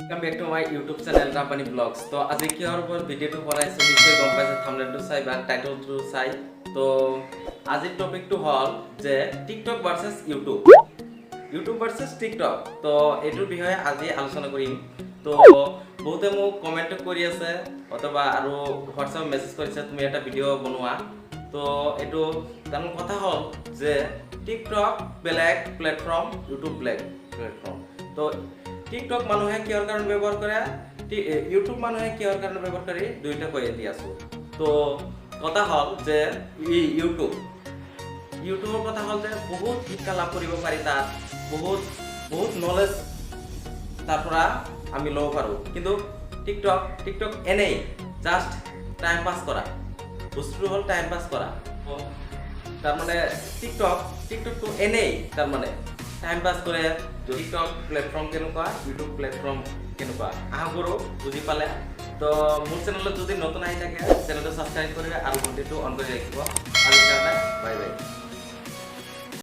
Welcome back to my YouTube channel Rabbani Vlogs. তো আজি কি হৰ ওপৰত ভিডিওটো বনাইছো নিশ্চয় গম পাইছে থাম্বনেলটো চাই বা টাইটেলটো চাই তো আজিৰ টপিকটো হ'ল যে TikTok ভাৰ্সেস YouTube ভাৰ্সেস TikTok তো এটোৰ বিষয়ে আজি আলোচনা কৰিম তো বহুতে মোক কমেন্ট কৰি আছে অথবা আৰু WhatsApp মেসেজ কৰিছে তুমি এটা ভিডিও বনোৱা তো এটো তাৰ কথা হ'ল যে TikTok বেলেগ প্ল্যাটফৰ্ম YouTube বেলেগ প্ল্যাটফৰ্ম তো TikTok মানুহে কিহৰ কাৰণে ব্যৱহাৰ কৰে YouTube মানুহে কিহৰ কাৰণে ব্যৱহাৰ কৰে দুইটা কৈ দি আছো তো কথা হ'ল যে YouTubeৰ কথা হ'ল যে বহুত শিক্ষা লাভ কৰিব পাৰি তাত বহুত নলেজ তাৰ পৰা আমি ল'ব পাৰো কিন্তু TikTok এনেই জাস্ট টাইম পাস কৰা বস্তুটো হ'ল টাইম পাস কৰা তাৰ মানে TikTok তো এনেই তাৰ মানে টাইম পাস কৰে TikTok প্ল্যাটফৰ্ম কেনেকুৱা YouTube প্ল্যাটফৰ্ম কেনেকুৱা আহগৰো বুজি পালে তো মোৰ চেনেলত যদি নতুন আহি থাকে চেনেলটো সাবস্ক্ৰাইব কৰিবে আৰু ঘণ্টিটো অন কৰি ৰাখিব